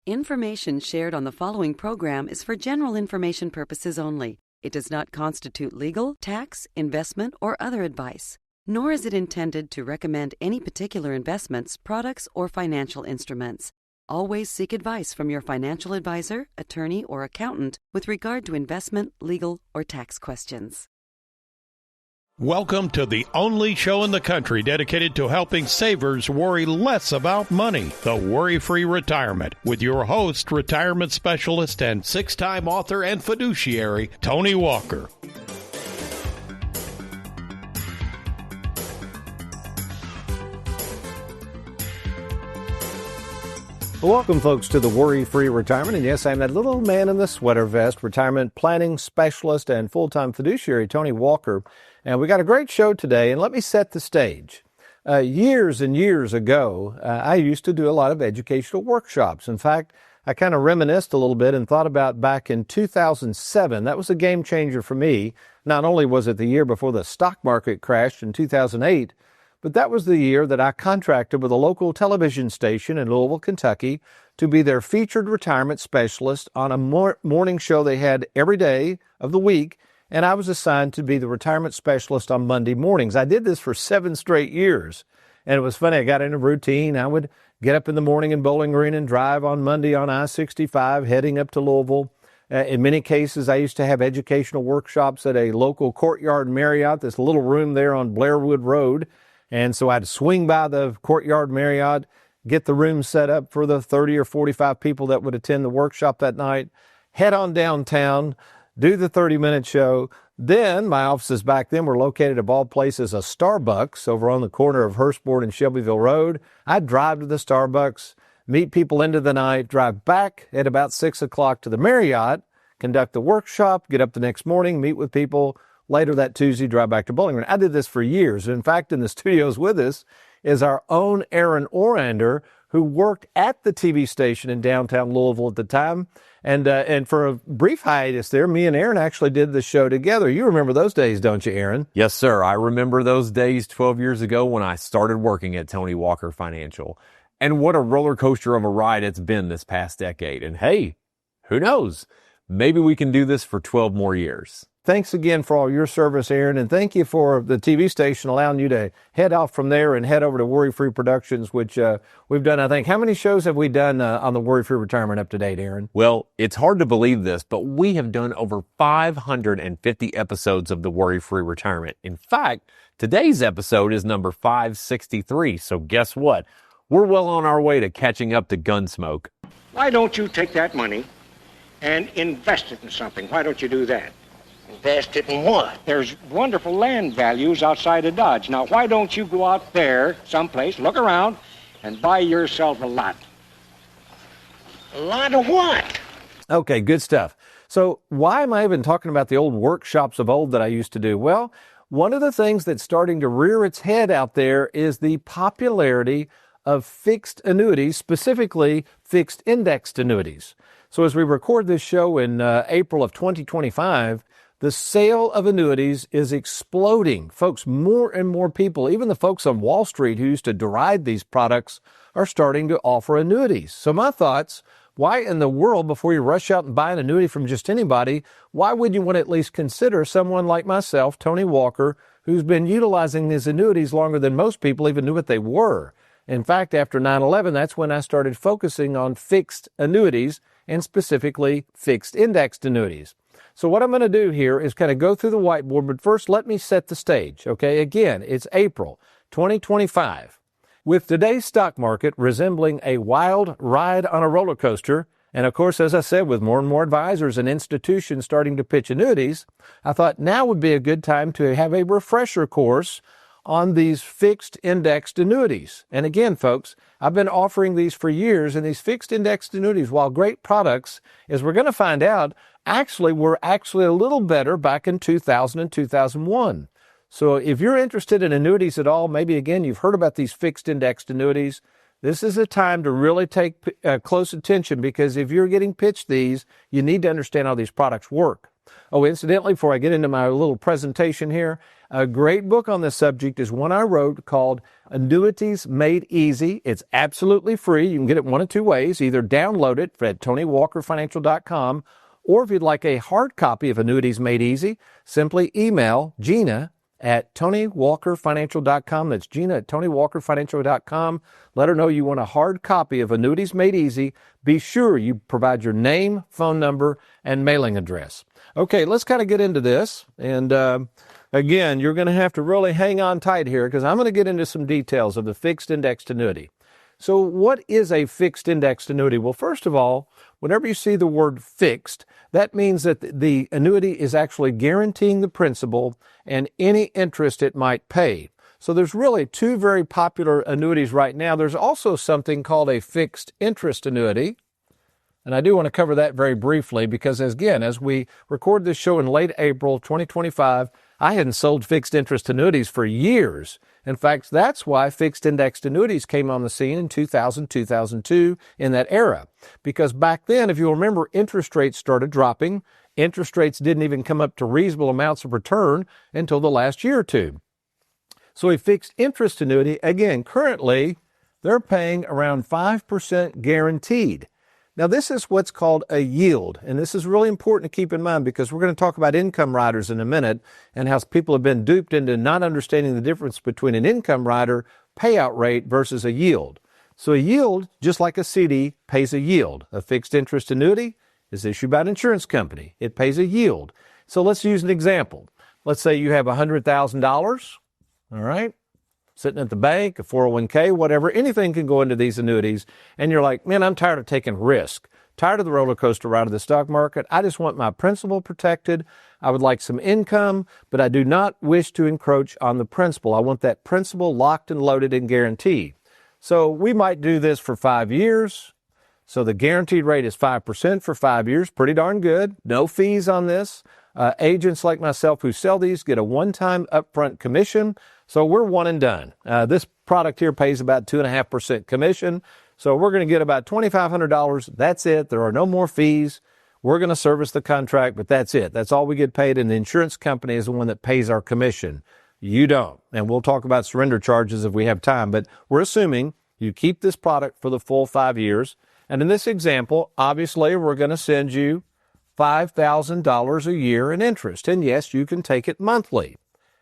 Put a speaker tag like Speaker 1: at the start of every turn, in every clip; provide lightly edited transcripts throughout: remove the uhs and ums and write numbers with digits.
Speaker 1: Information shared on the following program is for general information purposes only. It does not constitute legal, tax, investment, or other advice, nor is it intended to recommend any particular investments, products, or financial instruments. Always seek advice from your financial advisor, attorney, or accountant with regard to investment, legal, or tax questions.
Speaker 2: Welcome to the only show in the country dedicated to helping savers worry less about money, the Worry-Free Retirement, with your host, retirement specialist and six-time author and fiduciary, Tony Walker.
Speaker 3: Welcome, folks, to the Worry-Free Retirement. And yes, I'm that little man in the sweater vest, retirement planning specialist and full-time fiduciary, Tony Walker. And we got a great show today, and let me set the stage. Years and years ago, I used to do a lot of educational workshops. In fact, I kind of reminisced a little bit and thought about back in 2007. That was a game changer for me. Not only was it the year before the stock market crashed in 2008, but that was the year that I contracted with a local television station in Louisville, Kentucky, to be their featured retirement specialist on a morning show they had every day of the week. And I was assigned to be the retirement specialist on Monday mornings. I did this for 7 straight years. And it was funny. I got in a routine. I would get up in the morning in Bowling Green and drive on Monday on I-65, heading up to Louisville. In many cases, I used to have educational workshops at a local Courtyard Marriott, this little room there on Blairwood Road. And so I'd swing by the Courtyard Marriott, get the room set up for the 30 or 45 people that would attend the workshop that night, head on downtown, do the 30-minute show. Then my offices back then were located of all places, a Starbucks over on the corner of Hurstbourne and Shelbyville Road. I'd drive to the Starbucks, meet people into the night, drive back at about 6 o'clock to the Marriott, conduct the workshop, get up the next morning, meet with people. Later that Tuesday, drive back to Bowling Green. I did this for years. In fact, in the studios with us is our own Aaron Orander, who worked at the TV station in downtown Louisville at the time. And for a brief hiatus there, me and Aaron actually did the show together. You remember those days, don't you, Aaron?
Speaker 4: Yes, sir. I remember those days 12 years ago when I started working at Tony Walker Financial. And what a roller coaster of a ride it's been this past decade. And hey, who knows? Maybe we can do this for 12 more years.
Speaker 3: Thanks again for all your service, Aaron, and thank you for the TV station allowing you to head off from there and head over to Worry-Free Productions, which we've done, I think. How many shows have we done on the Worry-Free Retirement up to date, Aaron?
Speaker 4: Well, it's hard to believe this, but we have done over 550 episodes of the Worry-Free Retirement. In fact, today's episode is number 563, so guess what? We're well on our way to catching up to Gunsmoke.
Speaker 5: Why don't you take that money and invest it in something? Why don't you do that?
Speaker 6: Invest it in what?
Speaker 5: There's wonderful land values outside of Dodge. Now, why don't you go out there someplace, look around, and buy yourself a lot?
Speaker 6: A lot of what?
Speaker 3: Okay, good stuff. So why am I even talking about the old workshops of old that I used to do? Well, one of the things that's starting to rear its head out there is the popularity of fixed annuities, specifically fixed indexed annuities. So as we record this show in April of 2025, the sale of annuities is exploding. Folks, more and more people, even the folks on Wall Street who used to deride these products, are starting to offer annuities. So my thoughts, why in the world, before you rush out and buy an annuity from just anybody, why would you want to at least consider someone like myself, Tony Walker, who's been utilizing these annuities longer than most people even knew what they were? In fact, after 9/11, that's when I started focusing on fixed annuities and specifically fixed indexed annuities. So what I'm going to do here is kind of go through the whiteboard, but first let me set the stage, okay? Again, it's April 2025. With today's stock market resembling a wild ride on a roller coaster, and of course, as I said, with more and more advisors and institutions starting to pitch annuities, I thought now would be a good time to have a refresher course on these fixed indexed annuities. And again, folks, I've been offering these for years, and these fixed indexed annuities, while great products, as we're going to find out, were actually a little better back in 2000 and 2001. So if you're interested in annuities at all, maybe again, you've heard about these fixed indexed annuities, this is a time to really take close attention, because if you're getting pitched these, you need to understand how these products work. Oh, incidentally, before I get into my little presentation here, a great book on this subject is one I wrote called Annuities Made Easy. It's absolutely free. You can get it one of two ways. Either download it at TonyWalkerFinancial.com, or if you'd like a hard copy of Annuities Made Easy, simply email Gina at TonyWalkerFinancial.com. That's Gina at TonyWalkerFinancial.com. Let her know you want a hard copy of Annuities Made Easy. Be sure you provide your name, phone number, and mailing address. Okay, let's kind of get into this. And again, you're going to have to really hang on tight here because I'm going to get into some details of the fixed indexed annuity. So what is a fixed indexed annuity? Well, first of all, whenever you see the word fixed, that means that the annuity is actually guaranteeing the principal and any interest it might pay. So there's really two very popular annuities right now. There's also something called a fixed interest annuity. And I do want to cover that very briefly because, again, as we record this show in late April 2025, I hadn't sold fixed interest annuities for years. In fact, that's why fixed indexed annuities came on the scene in 2000, 2002, in that era. Because back then, if you remember, interest rates started dropping. Interest rates didn't even come up to reasonable amounts of return until the last year or two. So a fixed interest annuity, again, currently, they're paying around 5% guaranteed. Now, this is what's called a yield, and this is really important to keep in mind because we're going to talk about income riders in a minute and how people have been duped into not understanding the difference between an income rider payout rate versus a yield. So a yield, just like a CD, pays a yield. A fixed interest annuity is issued by an insurance company. It pays a yield. So let's use an example. Let's say you have $100,000, all right? Sitting at the bank, a 401k, whatever, anything can go into these annuities. And you're like, man, I'm tired of taking risk, tired of the roller coaster ride of the stock market. I just want my principal protected. I would like some income, but I do not wish to encroach on the principal. I want that principal locked and loaded and guaranteed. So we might do this for 5 years. So the guaranteed rate is 5% for 5 years. Pretty darn good. No fees on this. Agents like myself who sell these get a one-time upfront commission. So we're one and done. This product here pays about 2.5% commission. So we're going to get about $2,500. That's it. There are no more fees. We're going to service the contract, but that's it. That's all we get paid. And the insurance company is the one that pays our commission. You don't. And we'll talk about surrender charges if we have time. But we're assuming you keep this product for the full 5 years. And in this example, obviously, we're going to send you $5,000 a year in interest. And yes, you can take it monthly.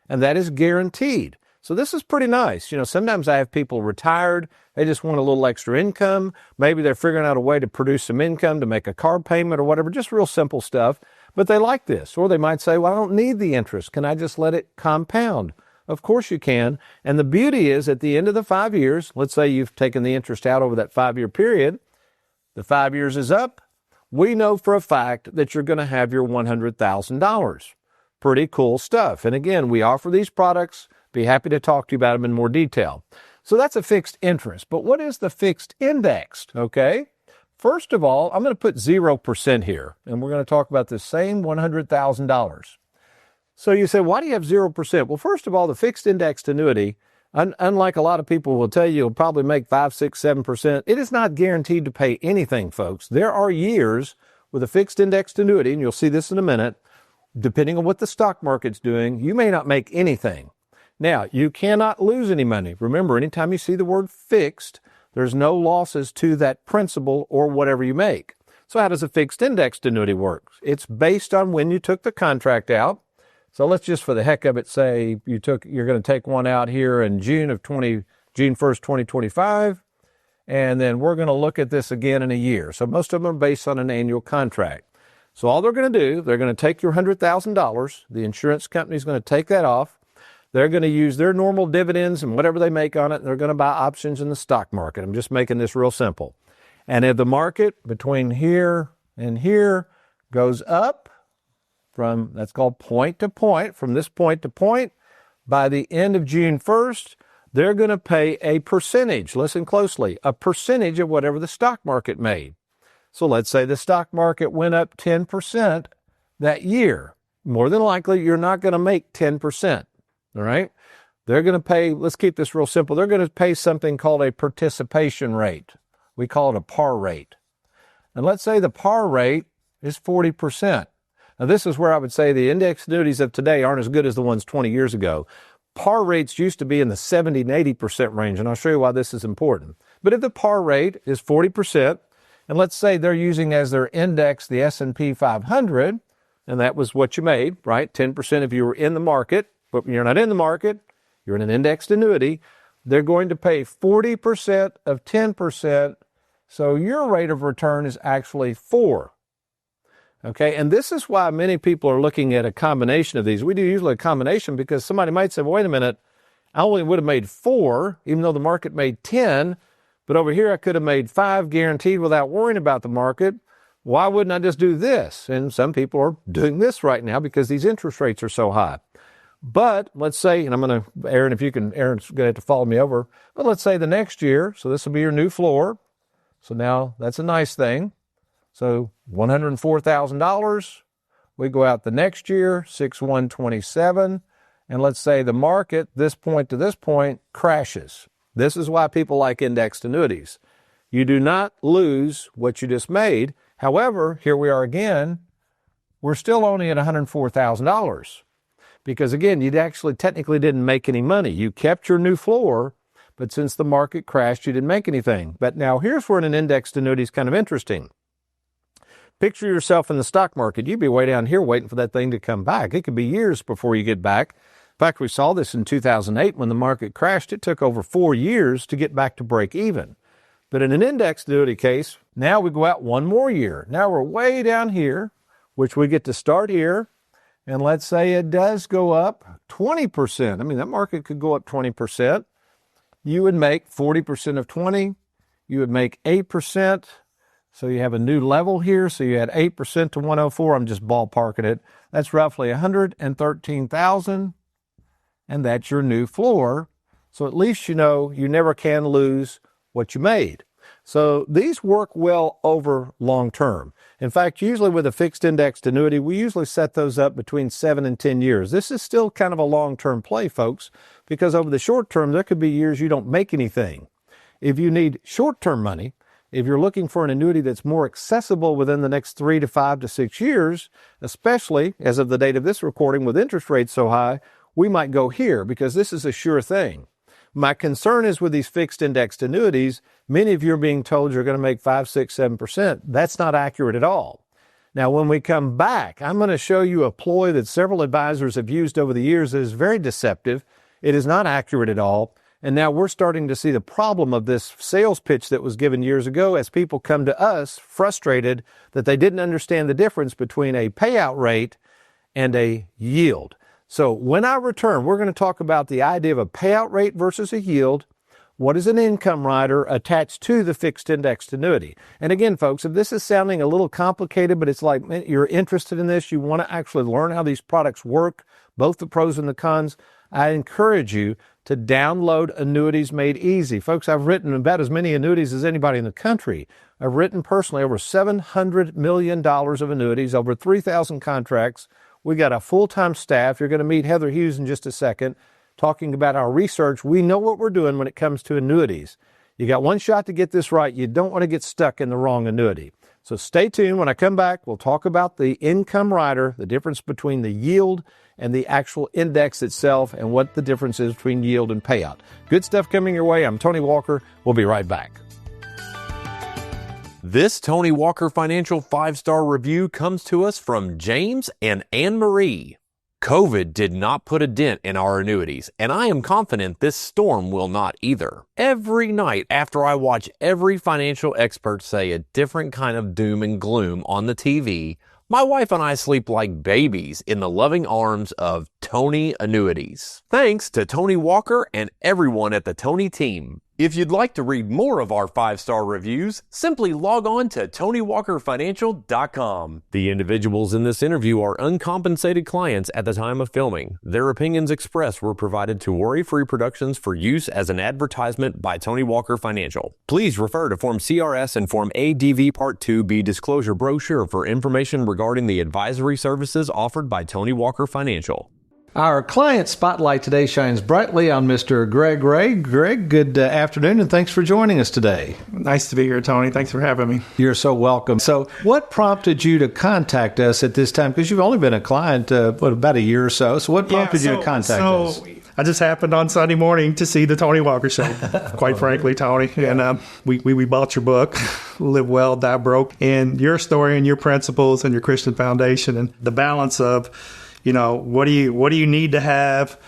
Speaker 3: And that is guaranteed. So this is pretty nice. You know, sometimes I have people retired. They just want a little extra income. Maybe they're figuring out a way to produce some income to make a car payment or whatever, just real simple stuff. But they like this. Or they might say, well, I don't need the interest. Can I just let it compound? Of course you can. And the beauty is at the end of the 5 years, let's say you've taken the interest out over that 5-year period. The 5 years is up. We know for a fact that you're going to have your $100,000. Pretty cool stuff. And again, we offer these products. Be happy to talk to you about them in more detail. So that's a fixed interest. But what is the fixed indexed? Okay. First of all, I'm going to put 0% here, and we're going to talk about the same $100,000. So you say, why do you have 0%? Well, first of all, the fixed indexed annuity, unlike a lot of people will tell you, you'll probably make 5, 6, 7%. It is not guaranteed to pay anything, folks. There are years with a fixed indexed annuity, and you'll see this in a minute, depending on what the stock market's doing, you may not make anything. Now, you cannot lose any money. Remember, anytime you see the word fixed, there's no losses to that principal or whatever you make. So how does a fixed indexed annuity work? It's based on when you took the contract out. So let's just for the heck of it say you're going to take one out here in June 1st, 2025, and then we're going to look at this again in a year. So most of them are based on an annual contract. So all they're going to do, they're going to take your $100,000. The insurance company is going to take that off. They're going to use their normal dividends and whatever they make on it, and they're going to buy options in the stock market. I'm just making this real simple. And if the market between here and here goes up that's called point to point, from this point to point, by the end of June 1st, they're going to pay a percentage. Listen closely, a percentage of whatever the stock market made. So let's say the stock market went up 10% that year. More than likely, you're not going to make 10%. All right? They're going to pay, let's keep this real simple, they're going to pay something called a participation rate. We call it a par rate. And let's say the par rate is 40%. Now, this is where I would say the index annuities of today aren't as good as the ones 20 years ago. Par rates used to be in the 70 and 80% range, and I'll show you why this is important. But if the par rate is 40%, and let's say they're using as their index the S&P 500, and that was what you made, right? 10% if you were in the market, but you're not in the market, you're in an indexed annuity, they're going to pay 40% of 10%, so your rate of return is actually 4. Okay, and this is why many people are looking at a combination of these. We do usually a combination because somebody might say, well, wait a minute, I only would have made 4, even though the market made 10, but over here I could have made 5 guaranteed without worrying about the market. Why wouldn't I just do this? And some people are doing this right now because these interest rates are so high. But let's say, and I'm going to, Aaron, if you can, Aaron's going to have to follow me over, but let's say the next year, so this will be your new floor. So now that's a nice thing. So $104,000, we go out the next year, 6/1/27, and let's say the market, this point to this point, crashes. This is why people like indexed annuities. You do not lose what you just made. However, here we are again, we're still only at $104,000 because, again, you actually technically didn't make any money. You kept your new floor, but since the market crashed, you didn't make anything. But now here's where an indexed annuity is kind of interesting. Picture yourself in the stock market. You'd be way down here waiting for that thing to come back. It could be years before you get back. In fact, we saw this in 2008 when the market crashed. It took over 4 years to get back to break even. But in an indexed annuity case, now we go out 1 more year. Now we're way down here, which we get to start here. And let's say it does go up 20%. I mean, that market could go up 20%. You would make 40% of 20. You would make 8%. So you have a new level here. So you had 8% to 104. I'm just ballparking it. That's roughly 113,000. And that's your new floor. So at least you know you never can lose what you made. So these work well over long term. In fact, usually with a fixed indexed annuity, we usually set those up between 7 and 10 years. This is still kind of a long-term play, folks, because over the short term, there could be years you don't make anything. If you need short-term money, if you're looking for an annuity that's more accessible within the next 3 to 5 to 6 years, especially as of the date of this recording with interest rates so high, we might go here because this is a sure thing. My concern is with these fixed indexed annuities, many of you are being told you're going to make 5, 6, 7%. That's not accurate at all. Now, when we come back, I'm going to show you a ploy that several advisors have used over the years that is very deceptive. It is not accurate at all. And now we're starting to see the problem of this sales pitch that was given years ago as people come to us frustrated that they didn't understand the difference between a payout rate and a yield. So when I return, we're going to talk about the idea of a payout rate versus a yield. What is an income rider attached to the fixed indexed annuity? And again, folks, if this is sounding a little complicated, but it's like you're interested in this, you want to actually learn how these products work, both the pros and the cons, I encourage you to download Annuities Made Easy. Folks, I've written about as many annuities as anybody in the country. I've written personally over $700 million of annuities, over 3,000 contracts. We got a full-time staff. You're going to meet Heather Hughes in just a second, talking about our research. We know what we're doing when it comes to annuities. You got one shot to get this right. You don't want to get stuck in the wrong annuity. So stay tuned. When I come back, we'll talk about the income rider, the difference between the yield and the actual index itself, and what the difference is between yield and payout. Good stuff coming your way. I'm Tony Walker. We'll be right back.
Speaker 4: This Tony Walker Financial 5-star review comes to us from James and Anne Marie. COVID did not put a dent in our annuities, and I am confident this storm will not either. Every night after I watch every financial expert say a different kind of doom and gloom on the TV, my wife and I sleep like babies in the loving arms of Tony Annuities. Thanks to Tony Walker and everyone at the Tony team. If you'd like to read more of our 5-star reviews, simply log on to TonyWalkerFinancial.com. The individuals in this interview are uncompensated clients at the time of filming. Their opinions expressed were provided to Worry-Free Productions for use as an advertisement by Tony Walker Financial. Please refer to Form CRS and Form ADV Part 2B Disclosure Brochure for information regarding the advisory services offered by Tony Walker Financial.
Speaker 3: Our client spotlight today shines brightly on Mr. Greg Ray. Greg, good afternoon, and thanks for joining us today.
Speaker 7: Nice to be here, Tony. Thanks for having me.
Speaker 3: You're so welcome. So what prompted you to contact us at this time? Because you've only been a client, about a year or so. So what prompted you to contact us?
Speaker 7: I just happened on Sunday morning to see the Tony Walker Show, quite frankly, Tony. And we bought your book, Live Well, Die Broke, and your story and your principles and your Christian foundation and the balance of, what do you need to have?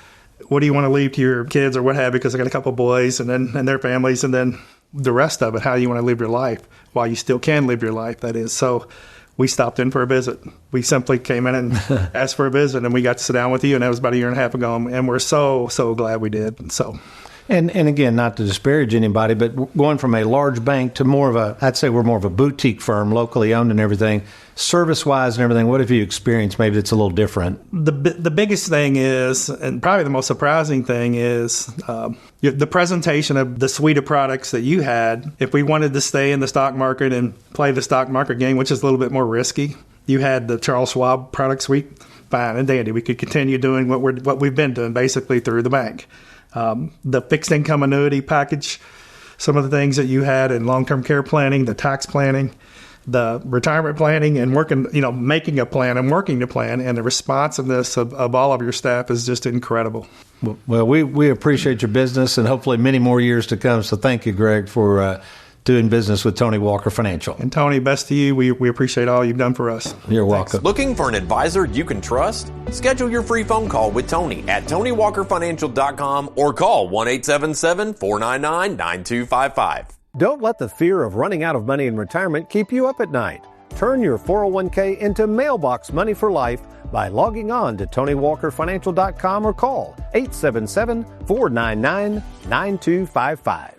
Speaker 7: What do you want to leave to your kids or what have you? Because I got a couple of boys and their families, and then the rest of it, how you want to live your life while you still can live your life, that is. So we stopped in for a visit. We simply came in and asked for a visit, and we got to sit down with you, and that was about a year and a half ago, and we're so glad we did. And
Speaker 3: again, not to disparage anybody, but going from a large bank to I'd say we're more of a boutique firm, locally owned and everything, service-wise and everything, what have you experienced maybe that's a little different?
Speaker 7: The biggest thing is, and probably the most surprising thing is, the presentation of the suite of products that you had. If we wanted to stay in the stock market and play the stock market game, which is a little bit more risky, you had the Charles Schwab product suite, fine and dandy. We could continue doing what we've been doing basically through the bank. The fixed income annuity package, some of the things that you had in long-term care planning, the tax planning, the retirement planning, and making a plan and working the plan, and the responsiveness of all of your staff is just incredible.
Speaker 3: Well, we appreciate your business and hopefully many more years to come. So thank you, Greg, for doing business with Tony Walker Financial.
Speaker 7: And Tony, best to you. We appreciate all you've done for us.
Speaker 3: You're welcome.
Speaker 4: Looking for an advisor you can trust? Schedule your free phone call with Tony at TonyWalkerFinancial.com or call 1-877-499-9255.
Speaker 3: Don't let the fear of running out of money in retirement keep you up at night. Turn your 401k into mailbox money for life by logging on to TonyWalkerFinancial.com or call 877-499-9255.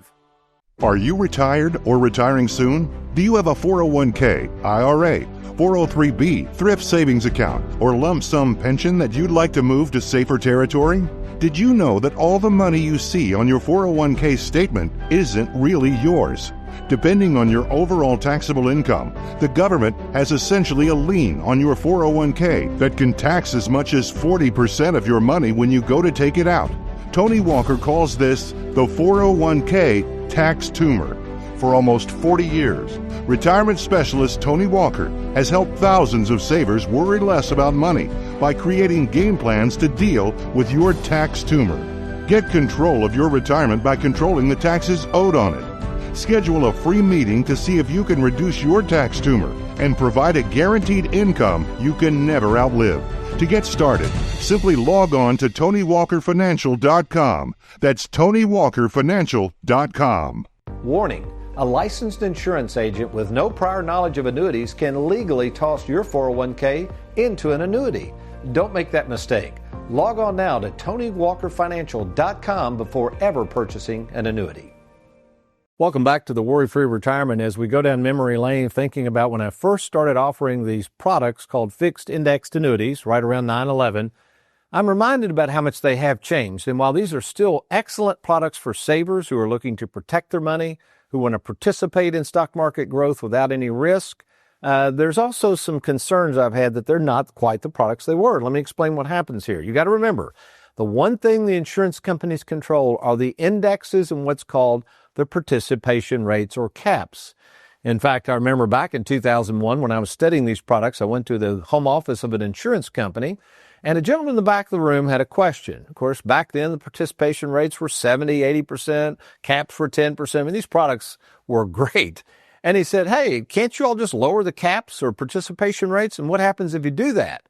Speaker 8: Are you retired or retiring soon? Do you have a 401k, IRA, 403b, thrift savings account, or lump sum pension that you'd like to move to safer territory? Did you know that all the money you see on your 401k statement isn't really yours? Depending on your overall taxable income, the government has essentially a lien on your 401k that can tax as much as 40% of your money when you go to take it out. Tony Walker calls this the 401k tax tumor. For almost 40 years, retirement specialist Tony Walker has helped thousands of savers worry less about money by creating game plans to deal with your tax tumor. Get control of your retirement by controlling the taxes owed on it. Schedule a free meeting to see if you can reduce your tax tumor and provide a guaranteed income you can never outlive. To get started, simply log on to TonyWalkerFinancial.com. That's TonyWalkerFinancial.com.
Speaker 3: Warning: a licensed insurance agent with no prior knowledge of annuities can legally toss your 401k into an annuity. Don't make that mistake. Log on now to TonyWalkerFinancial.com before ever purchasing an annuity. Welcome back to the Worry-Free Retirement as we go down memory lane thinking about when I first started offering these products called fixed indexed annuities right around 9/11. I'm reminded about how much they have changed. And while these are still excellent products for savers who are looking to protect their money, who want to participate in stock market growth without any risk, there's also some concerns I've had that they're not quite the products they were. Let me explain what happens here. You got to remember, the one thing the insurance companies control are the indexes and what's called the participation rates or caps. In fact, I remember back in 2001 when I was studying these products, I went to the home office of an insurance company, and a gentleman in the back of the room had a question. Of course, back then the participation rates were 70, 80%, caps were 10%. I mean, these products were great. And he said, hey, can't you all just lower the caps or participation rates? And what happens if you do that?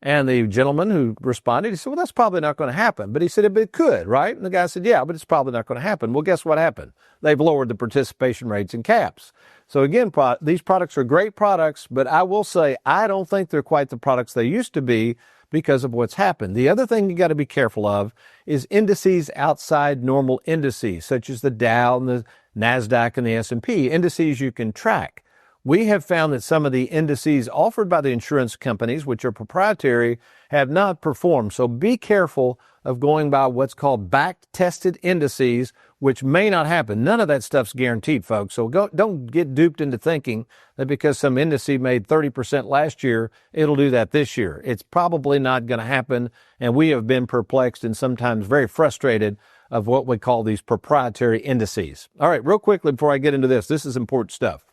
Speaker 3: And the gentleman who responded, he said, well, that's probably not going to happen. But he said, it could, right? And the guy said, yeah, but it's probably not going to happen. Well, guess what happened? They've lowered the participation rates and caps. So again, these products are great products, but I will say I don't think they're quite the products they used to be because of what's happened. The other thing you got to be careful of is indices outside normal indices, such as the Dow and the NASDAQ and the S&P, indices you can track. We have found that some of the indices offered by the insurance companies, which are proprietary, have not performed. So be careful of going by what's called back-tested indices, which may not happen. None of that stuff's guaranteed, folks. So don't get duped into thinking that because some index made 30% last year, it'll do that this year. It's probably not going to happen, and we have been perplexed and sometimes very frustrated of what we call these proprietary indices. All right, real quickly before I get into this is important stuff.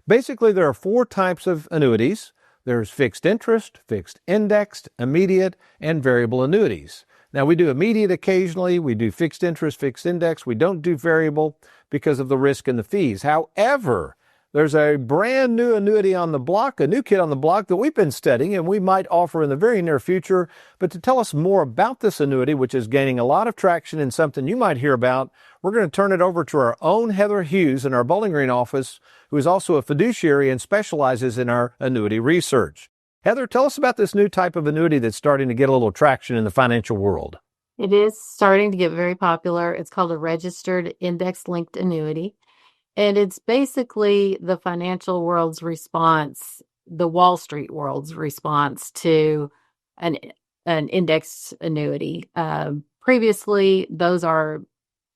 Speaker 3: Basically, there are 4 types of annuities. There's fixed interest, fixed indexed, immediate, and variable annuities. Now, we do immediate occasionally. We do fixed interest, fixed index. We don't do variable because of the risk and the fees. However, there's a brand new annuity on the block, a new kid on the block that we've been studying and we might offer in the very near future. But to tell us more about this annuity, which is gaining a lot of traction and something you might hear about, we're going to turn it over to our own Heather Hughes in our Bowling Green office, who is also a fiduciary and specializes in our annuity research. Heather, tell us about this new type of annuity that's starting to get a little traction in the financial world.
Speaker 9: It is starting to get very popular. It's called a registered index-linked annuity. And it's basically the financial world's response, the Wall Street world's response to an indexed annuity. Previously, those are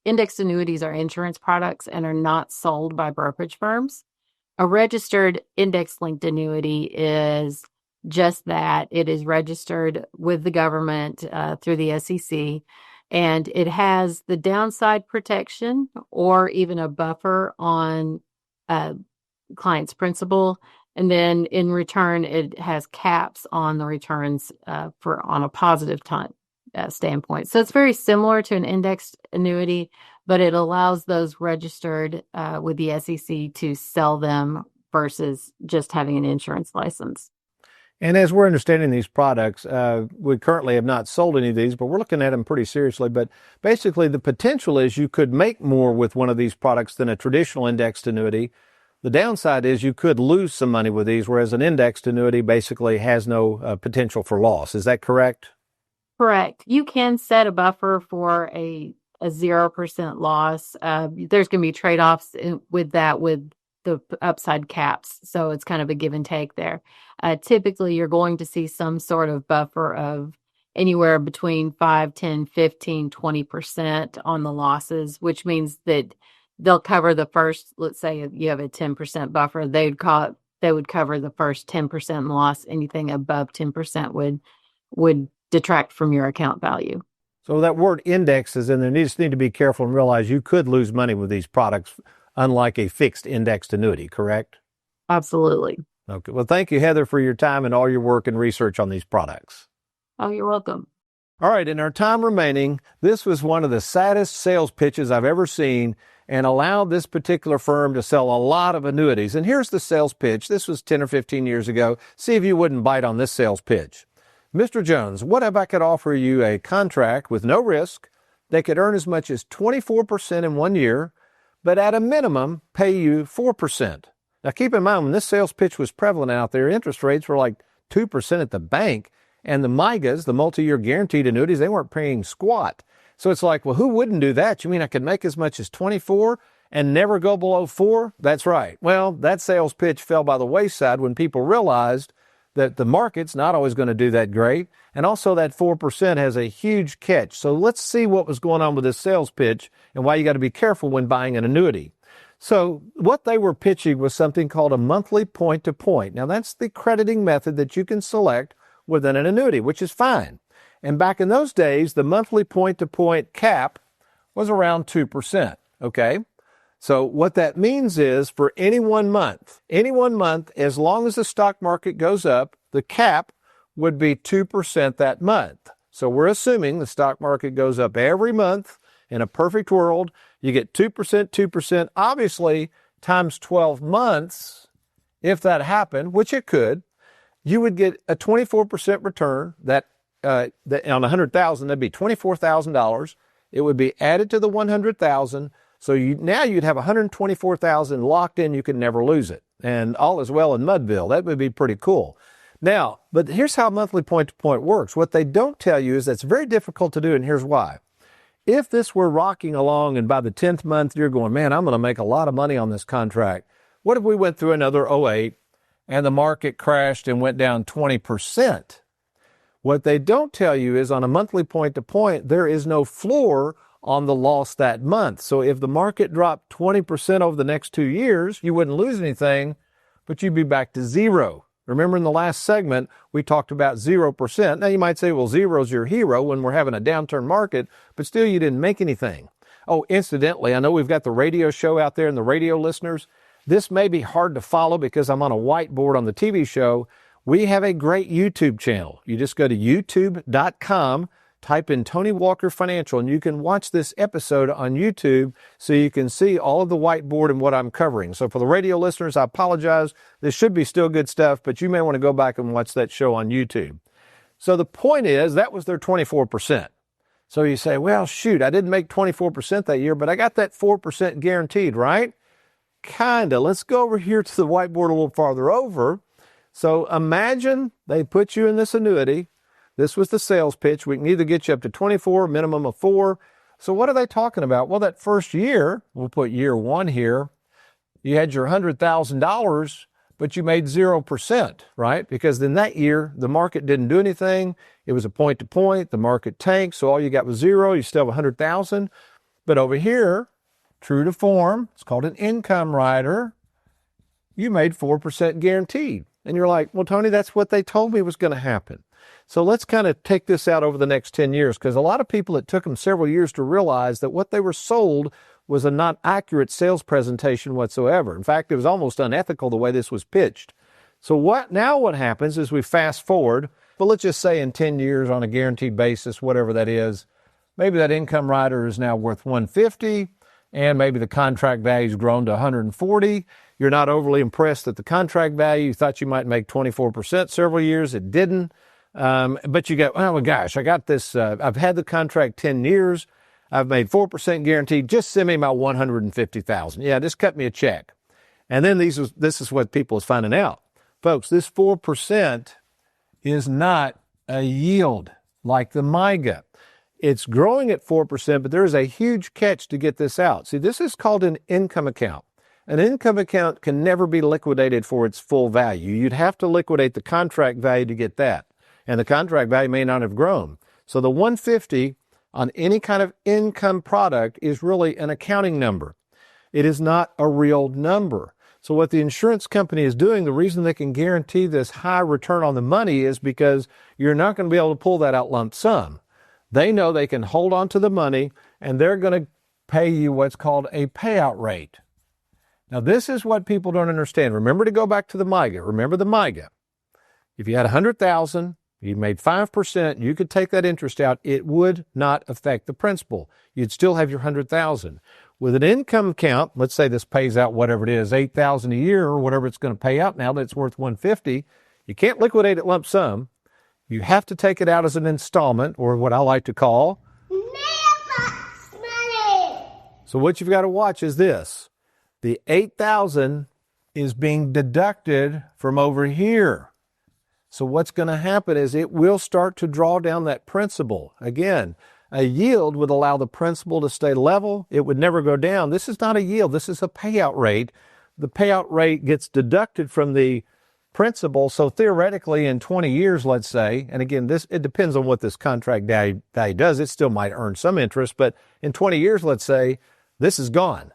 Speaker 9: indexed annuities are insurance products and are not sold by brokerage firms. A registered index-linked annuity is just that. It is registered with the government through the SEC. And it has the downside protection or even a buffer on client's principal. And then in return, it has caps on the returns on a positive time standpoint. So it's very similar to an indexed annuity, but it allows those registered with the SEC to sell them versus just having an insurance license.
Speaker 3: And as we're understanding these products, we currently have not sold any of these, but we're looking at them pretty seriously. But basically, the potential is you could make more with one of these products than a traditional indexed annuity. The downside is you could lose some money with these, whereas an indexed annuity basically has no potential for loss. Is that correct?
Speaker 9: Correct. You can set a buffer for a 0% loss. There's going to be trade-offs with that with the upside caps. So it's kind of a give and take there. Typically, you're going to see some sort of buffer of anywhere between 5, 10, 15, 20% on the losses, which means that they'll cover the first, let's say you have a 10% buffer, they would cover the first 10% loss. Anything above 10% would detract from your account value.
Speaker 3: So that word index is in there. You just need to be careful and realize you could lose money with these products, unlike a fixed indexed annuity, correct?
Speaker 9: Absolutely.
Speaker 3: Okay. Well, thank you, Heather, for your time and all your work and research on these products.
Speaker 9: Oh, you're welcome.
Speaker 3: All right. In our time remaining, this was one of the saddest sales pitches I've ever seen and allowed this particular firm to sell a lot of annuities. And here's the sales pitch. This was 10 or 15 years ago. See if you wouldn't bite on this sales pitch. Mr. Jones, what if I could offer you a contract with no risk that could earn as much as 24% in 1 year, but at a minimum pay you 4%? Now, keep in mind, when this sales pitch was prevalent out there, interest rates were like 2% at the bank, and the MIGAs, the multi-year guaranteed annuities, they weren't paying squat. So it's like, well, who wouldn't do that? You mean I could make as much as 24 and never go below 4? That's right. Well, that sales pitch fell by the wayside when people realized that the market's not always going to do that great, and also that 4% has a huge catch. So let's see what was going on with this sales pitch and why you got to be careful when buying an annuity. So what they were pitching was something called a monthly point-to-point. Now, that's the crediting method that you can select within an annuity, which is fine. And back in those days, the monthly point-to-point cap was around 2%, okay? So what that means is for any 1 month, as long as the stock market goes up, the cap would be 2% that month. So we're assuming the stock market goes up every month. In a perfect world, you get 2%, obviously, times 12 months. If that happened, which it could, you would get a 24% return. That on $100,000, that'd be $24,000. It would be added to the $100,000. So now you'd have $124,000 locked in. You could never lose it. And all is well in Mudville. That would be pretty cool. Now, but here's how monthly point-to-point works. What they don't tell you is that's very difficult to do, and here's why. If this were rocking along and by the 10th month you're going, man, I'm going to make a lot of money on this contract. What if we went through another '08 and the market crashed and went down 20%? What they don't tell you is on a monthly point-to-point, there is no floor on the loss that month. So if the market dropped 20% over the next 2 years, you wouldn't lose anything, but you'd be back to zero. Remember in the last segment, we talked about 0%. Now you might say, well, zero's your hero when we're having a downturn market, but still you didn't make anything. Oh, incidentally, I know we've got the radio show out there and the radio listeners. This may be hard to follow because I'm on a whiteboard on the TV show. We have a great YouTube channel. You just go to youtube.com, type in Tony Walker Financial, and you can watch this episode on YouTube so you can see all of the whiteboard and what I'm covering. So for the radio listeners, I apologize. This should be still good stuff, but you may want to go back and watch that show on YouTube. So the point is, that was their 24%. So you say, well, shoot, I didn't make 24% that year, but I got that 4% guaranteed, right? Kinda. Let's go over here to the whiteboard a little farther over. So imagine they put you in this annuity. This was the sales pitch. We can either get you up to 24, minimum of 4. So what are they talking about? Well, that first year, we'll put year 1 here, you had your $100,000, but you made 0%, right? Because in that year, the market didn't do anything. It was a point-to-point. The market tanked, so all you got was 0. You still have 100,000. But over here, true to form, it's called an income rider. You made 4% guaranteed. And you're like, well, Tony, that's what they told me was going to happen. So let's kind of take this out over the next 10 years, because a lot of people, it took them several years to realize that what they were sold was a not accurate sales presentation whatsoever. In fact, it was almost unethical the way this was pitched. So what happens is we fast forward, but let's just say in 10 years on a guaranteed basis, whatever that is, maybe that income rider is now worth 150, and maybe the contract value's grown to 140. You're not overly impressed at the contract value. You thought you might make 24% several years. It didn't. But you go, oh, gosh, I got this. I've had the contract 10 years. I've made 4% guaranteed. Just send me my $150,000. Yeah, just cut me a check. And then this is what people is finding out. Folks, this 4% is not a yield like the MYGA. It's growing at 4%, but there is a huge catch to get this out. See, this is called an income account. An income account can never be liquidated for its full value. You'd have to liquidate the contract value to get that. And the contract value may not have grown. So the 150 on any kind of income product is really an accounting number. It is not a real number. So what the insurance company is doing, the reason they can guarantee this high return on the money is because you're not going to be able to pull that out lump sum. They know they can hold on to the money, and they're going to pay you what's called a payout rate. Now, this is what people don't understand. Remember to go back to the MYGA. Remember the MYGA. If you had $100,000, you made 5%, you could take that interest out. It would not affect the principal. You'd still have your $100,000. With an income account, let's say this pays out whatever it is, $8,000 a year or whatever it's going to pay out now that it's worth $150. You can't liquidate it lump sum. You have to take it out as an installment, or what I like to call mailbox money. So what you've got to watch is this. The $8,000 is being deducted from over here. So what's going to happen is it will start to draw down that principal. Again, a yield would allow the principal to stay level. It would never go down. This is not a yield. This is a payout rate. The payout rate gets deducted from the principal. So theoretically, in 20 years, let's say, and again, it depends on what this contract value does. It still might earn some interest, but in 20 years, let's say, this is gone.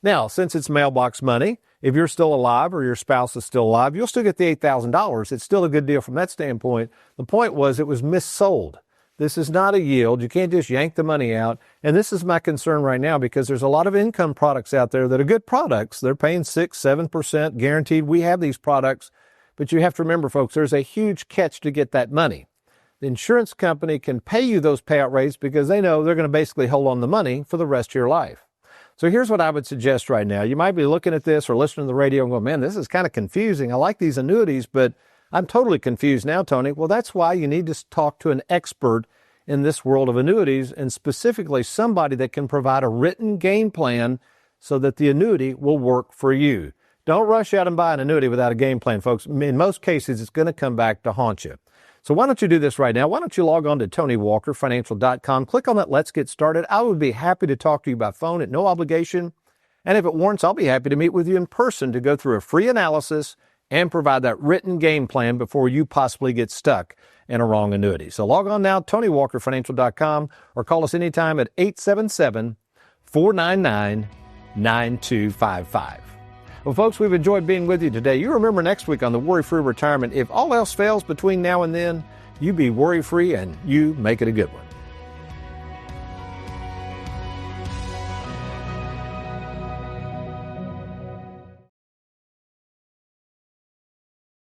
Speaker 3: Now, since it's mailbox money, if you're still alive or your spouse is still alive, you'll still get the $8,000. It's still a good deal from that standpoint. The point was it was missold. This is not a yield. You can't just yank the money out. And this is my concern right now because there's a lot of income products out there that are good products. They're paying 6-7% guaranteed. We have these products. But you have to remember, folks, there's a huge catch to get that money. The insurance company can pay you those payout rates because they know they're going to basically hold on the money for the rest of your life. So here's what I would suggest right now. You might be looking at this or listening to the radio and going, man, this is kind of confusing. I like these annuities, but I'm totally confused now, Tony. Well, that's why you need to talk to an expert in this world of annuities, and specifically somebody that can provide a written game plan so that the annuity will work for you. Don't rush out and buy an annuity without a game plan, folks. In most cases, it's going to come back to haunt you. So why don't you do this right now? Why don't you log on to TonyWalkerFinancial.com, click on that Let's Get Started. I would be happy to talk to you by phone at no obligation. And if it warrants, I'll be happy to meet with you in person to go through a free analysis and provide that written game plan before you possibly get stuck in a wrong annuity. So log on now, TonyWalkerFinancial.com, or call us anytime at 877-499-9255. Well, folks, we've enjoyed being with you today. You remember next week on the Worry-Free Retirement, if all else fails between now and then, you be worry-free and you make it a good one.